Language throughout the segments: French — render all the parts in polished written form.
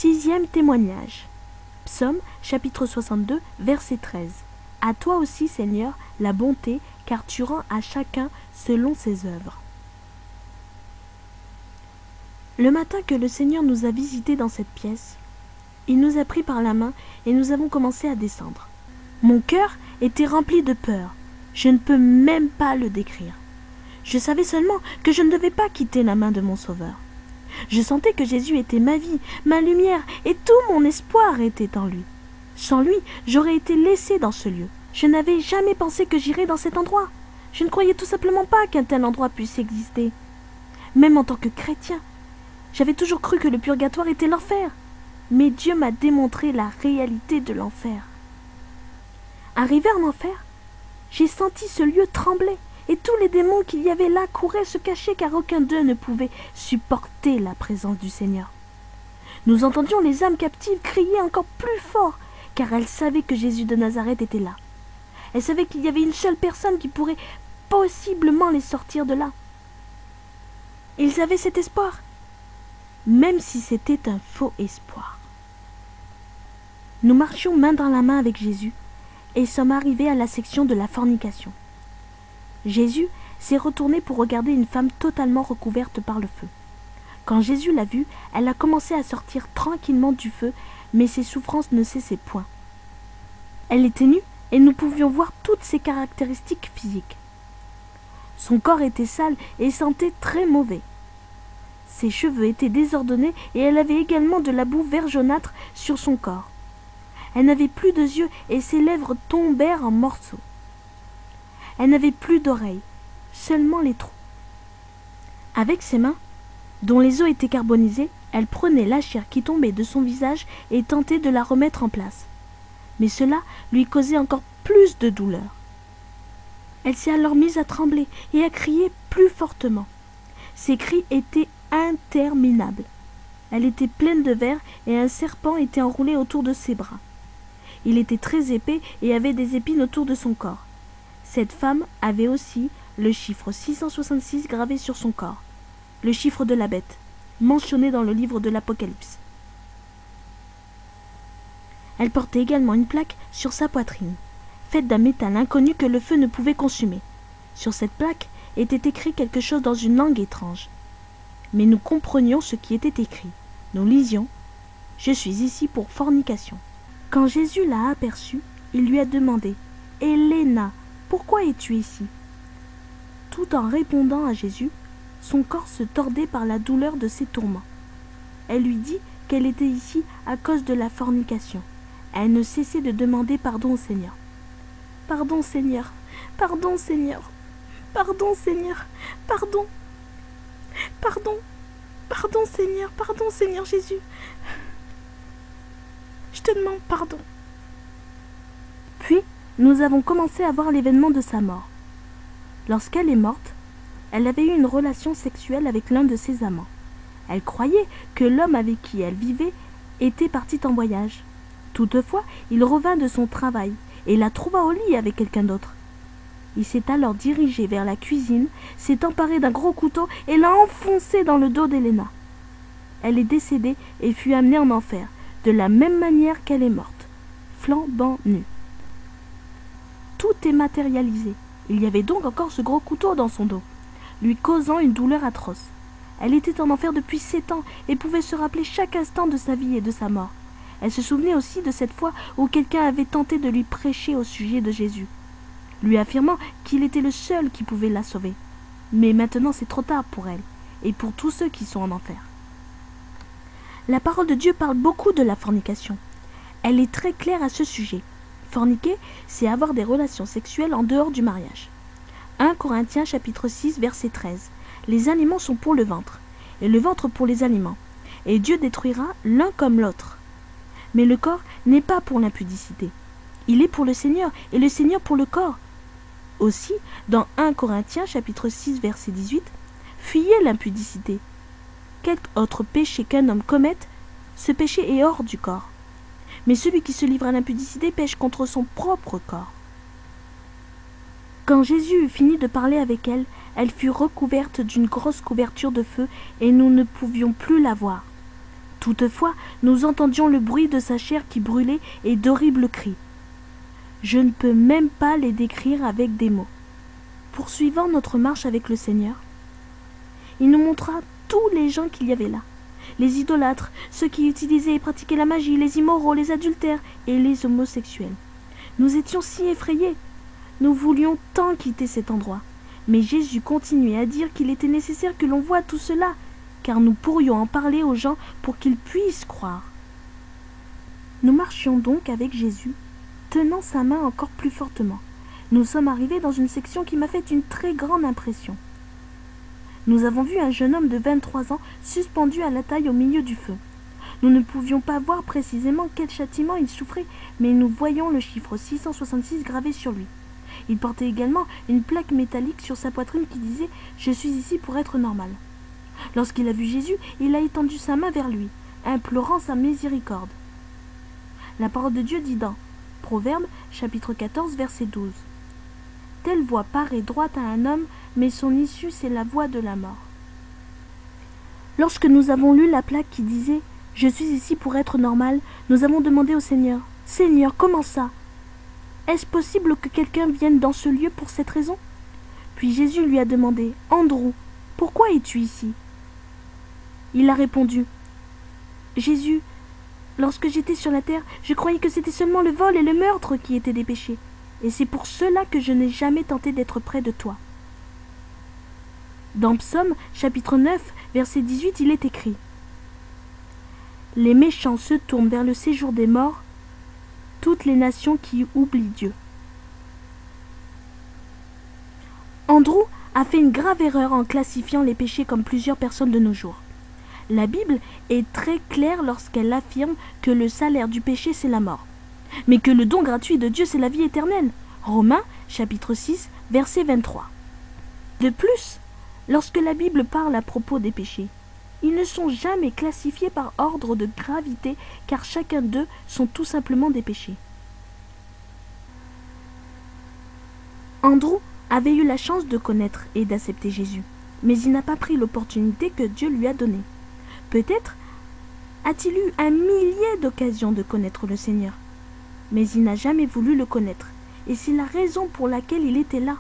Sixième témoignage. Psaume chapitre 62, verset 13. À toi aussi, Seigneur, la bonté, car tu rends à chacun selon ses œuvres. Le matin que le Seigneur nous a visités dans cette pièce, il nous a pris par la main et nous avons commencé à descendre. Mon cœur était rempli de peur. Je ne peux même pas le décrire. Je savais seulement que je ne devais pas quitter la main de mon Sauveur. Je sentais que Jésus était ma vie, ma lumière, et tout mon espoir était en lui. Sans lui, j'aurais été laissée dans ce lieu. Je n'avais jamais pensé que j'irais dans cet endroit. Je ne croyais tout simplement pas qu'un tel endroit puisse exister. Même en tant que chrétien, j'avais toujours cru que le purgatoire était l'enfer. Mais Dieu m'a démontré la réalité de l'enfer. Arrivé en enfer, j'ai senti ce lieu trembler, et tous les démons qu'il y avait là couraient se cacher car aucun d'eux ne pouvait supporter la présence du Seigneur. Nous entendions les âmes captives crier encore plus fort, car elles savaient que Jésus de Nazareth était là. Elles savaient qu'il y avait une seule personne qui pourrait possiblement les sortir de là. Ils avaient cet espoir, même si c'était un faux espoir. Nous marchions main dans la main avec Jésus et sommes arrivés à la section de la fornication. Jésus s'est retourné pour regarder une femme totalement recouverte par le feu. Quand Jésus l'a vue, elle a commencé à sortir tranquillement du feu, mais ses souffrances ne cessaient point. Elle était nue et nous pouvions voir toutes ses caractéristiques physiques. Son corps était sale et sentait très mauvais. Ses cheveux étaient désordonnés et elle avait également de la boue vert jaunâtre sur son corps. Elle n'avait plus de yeux et ses lèvres tombèrent en morceaux. Elle n'avait plus d'oreilles, seulement les trous. Avec ses mains, dont les os étaient carbonisés, elle prenait la chair qui tombait de son visage et tentait de la remettre en place. Mais cela lui causait encore plus de douleur. Elle s'est alors mise à trembler et à crier plus fortement. Ses cris étaient interminables. Elle était pleine de vers et un serpent était enroulé autour de ses bras. Il était très épais et avait des épines autour de son corps. Cette femme avait aussi le chiffre 666 gravé sur son corps, le chiffre de la bête, mentionné dans le livre de l'Apocalypse. Elle portait également une plaque sur sa poitrine, faite d'un métal inconnu que le feu ne pouvait consumer. Sur cette plaque était écrit quelque chose dans une langue étrange. Mais nous comprenions ce qui était écrit. Nous lisions « Je suis ici pour fornication ». Quand Jésus l'a aperçue, il lui a demandé « Héléna, pourquoi es-tu ici ?» Tout en répondant à Jésus, son corps se tordait par la douleur de ses tourments. Elle lui dit qu'elle était ici à cause de la fornication. Elle ne cessait de demander pardon au Seigneur. « Pardon, Seigneur, pardon, Seigneur, pardon, Seigneur, pardon, pardon, pardon, Seigneur Jésus. Je te demande pardon. » Puis, nous avons commencé à voir l'événement de sa mort. Lorsqu'elle est morte, elle avait eu une relation sexuelle avec l'un de ses amants. Elle croyait que l'homme avec qui elle vivait était parti en voyage. Toutefois, il revint de son travail et la trouva au lit avec quelqu'un d'autre. Il s'est alors dirigé vers la cuisine, s'est emparé d'un gros couteau et l'a enfoncé dans le dos d'Héléna. Elle est décédée et fut amenée en enfer, de la même manière qu'elle est morte, flambant nue. Tout est matérialisé. Il y avait donc encore ce gros couteau dans son dos, lui causant une douleur atroce. Elle était en enfer depuis 7 ans et pouvait se rappeler chaque instant de sa vie et de sa mort. Elle se souvenait aussi de cette fois où quelqu'un avait tenté de lui prêcher au sujet de Jésus, lui affirmant qu'il était le seul qui pouvait la sauver. Mais maintenant c'est trop tard pour elle et pour tous ceux qui sont en enfer. La parole de Dieu parle beaucoup de la fornication. Elle est très claire à ce sujet. Forniquer, c'est avoir des relations sexuelles en dehors du mariage. 1 Corinthiens chapitre 6 verset 13. Les aliments sont pour le ventre, et le ventre pour les aliments, et Dieu détruira l'un comme l'autre. Mais le corps n'est pas pour l'impudicité. Il est pour le Seigneur, et le Seigneur pour le corps. Aussi, dans 1 Corinthiens chapitre 6 verset 18, fuyez l'impudicité. Quelque autre péché qu'un homme commette, ce péché est hors du corps. Mais celui qui se livre à l'impudicité pêche contre son propre corps. Quand Jésus eut fini de parler avec elle, elle fut recouverte d'une grosse couverture de feu et nous ne pouvions plus la voir. Toutefois, nous entendions le bruit de sa chair qui brûlait et d'horribles cris. Je ne peux même pas les décrire avec des mots. Poursuivant notre marche avec le Seigneur, il nous montra tous les gens qu'il y avait là. Les idolâtres, ceux qui utilisaient et pratiquaient la magie, les immoraux, les adultères et les homosexuels. Nous étions si effrayés. Nous voulions tant quitter cet endroit. Mais Jésus continuait à dire qu'il était nécessaire que l'on voie tout cela, car nous pourrions en parler aux gens pour qu'ils puissent croire. Nous marchions donc avec Jésus, tenant sa main encore plus fortement. Nous sommes arrivés dans une section qui m'a fait une très grande impression. Nous avons vu un jeune homme de 23 ans suspendu à la taille au milieu du feu. Nous ne pouvions pas voir précisément quel châtiment il souffrait, mais nous voyions le chiffre 666 gravé sur lui. Il portait également une plaque métallique sur sa poitrine qui disait « Je suis ici pour être normal ». Lorsqu'il a vu Jésus, il a étendu sa main vers lui, implorant sa miséricorde. La parole de Dieu dit dans Proverbes, chapitre 14, verset 12. « Telle voie paraît droite à un homme, mais son issue c'est la voie de la mort. » Lorsque nous avons lu la plaque qui disait « Je suis ici pour être normal », nous avons demandé au Seigneur « Seigneur, comment ça ? Est-ce possible que quelqu'un vienne dans ce lieu pour cette raison ?» Puis Jésus lui a demandé « Andrew, pourquoi es-tu ici ?» Il a répondu « Jésus, lorsque j'étais sur la terre, je croyais que c'était seulement le vol et le meurtre qui étaient des péchés. Et c'est pour cela que je n'ai jamais tenté d'être près de toi. » Dans Psaume, chapitre 9, verset 18, il est écrit « Les méchants se tournent vers le séjour des morts, toutes les nations qui oublient Dieu. » Andrew a fait une grave erreur en classifiant les péchés comme plusieurs personnes de nos jours. La Bible est très claire lorsqu'elle affirme que le salaire du péché c'est la mort, mais que le don gratuit de Dieu c'est la vie éternelle. Romains, chapitre 6, verset 23. De plus, lorsque la Bible parle à propos des péchés, ils ne sont jamais classifiés par ordre de gravité, car chacun d'eux sont tout simplement des péchés. Andrew avait eu la chance de connaître et d'accepter Jésus, mais il n'a pas pris l'opportunité que Dieu lui a donnée. Peut-être a-t-il eu un millier d'occasions de connaître le Seigneur, mais il n'a jamais voulu le connaître, et c'est la raison pour laquelle il était là.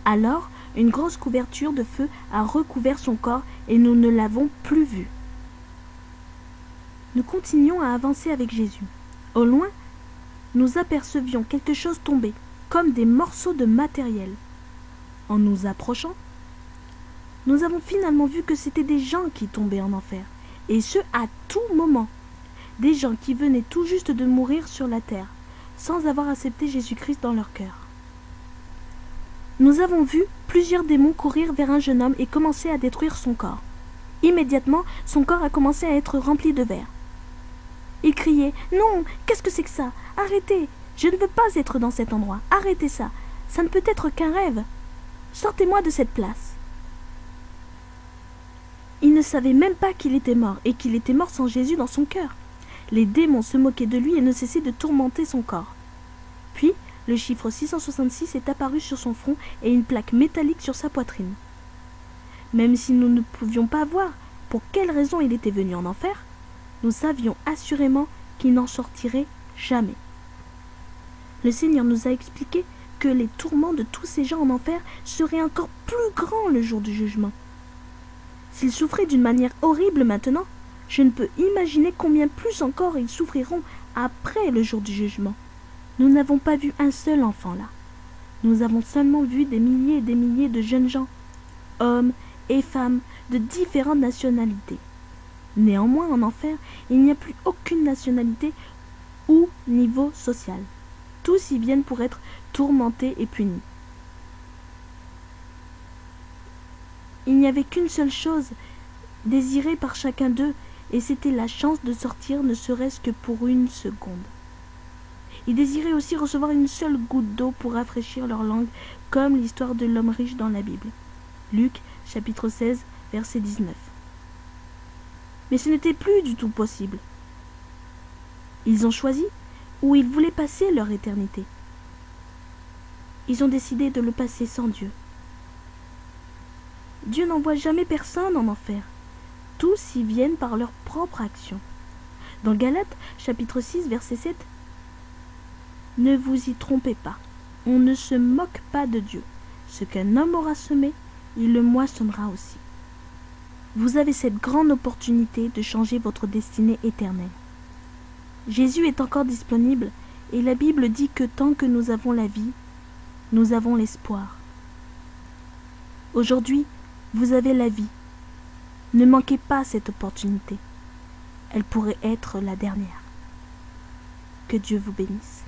Alors, une grosse couverture de feu a recouvert son corps et nous ne l'avons plus vu. Nous continuions à avancer avec Jésus. Au loin, nous apercevions quelque chose tomber, comme des morceaux de matériel. En nous approchant, nous avons finalement vu que c'était des gens qui tombaient en enfer, et ce à tout moment. Des gens qui venaient tout juste de mourir sur la terre, sans avoir accepté Jésus-Christ dans leur cœur. Nous avons vu plusieurs démons courir vers un jeune homme et commencer à détruire son corps. Immédiatement, son corps a commencé à être rempli de verre. Il criait « Non, qu'est-ce que c'est que ça? Arrêtez! Je ne veux pas être dans cet endroit. Arrêtez ça. Ça ne peut être qu'un rêve. Sortez-moi de cette place. » Il ne savait même pas qu'il était mort et qu'il était mort sans Jésus dans son cœur. Les démons se moquaient de lui et ne cessaient de tourmenter son corps. Puis, le chiffre 666 est apparu sur son front et une plaque métallique sur sa poitrine. Même si nous ne pouvions pas voir pour quelle raison il était venu en enfer, nous savions assurément qu'il n'en sortirait jamais. Le Seigneur nous a expliqué que les tourments de tous ces gens en enfer seraient encore plus grands le jour du jugement. S'ils souffraient d'une manière horrible maintenant, je ne peux imaginer combien plus encore ils souffriront après le jour du jugement. Nous n'avons pas vu un seul enfant là. Nous avons seulement vu des milliers et des milliers de jeunes gens, hommes et femmes de différentes nationalités. Néanmoins, en enfer, il n'y a plus aucune nationalité ou niveau social. Tous y viennent pour être tourmentés et punis. Il n'y avait qu'une seule chose désirée par chacun d'eux, et c'était la chance de sortir ne serait-ce que pour une seconde. Ils désiraient aussi recevoir une seule goutte d'eau pour rafraîchir leur langue, comme l'histoire de l'homme riche dans la Bible. Luc, chapitre 16, verset 19. Mais ce n'était plus du tout possible. Ils ont choisi où ils voulaient passer leur éternité. Ils ont décidé de le passer sans Dieu. Dieu n'envoie jamais personne en enfer. tous y viennent par leur propre action. Dans Galates, chapitre 6, verset 7, « Ne vous y trompez pas, on ne se moque pas de Dieu. Ce qu'un homme aura semé, il le moissonnera aussi. » Vous avez cette grande opportunité de changer votre destinée éternelle. Jésus est encore disponible et la Bible dit que tant que nous avons la vie, nous avons l'espoir. Aujourd'hui, vous avez la vie. Ne manquez pas cette opportunité. Elle pourrait être la dernière. Que Dieu vous bénisse.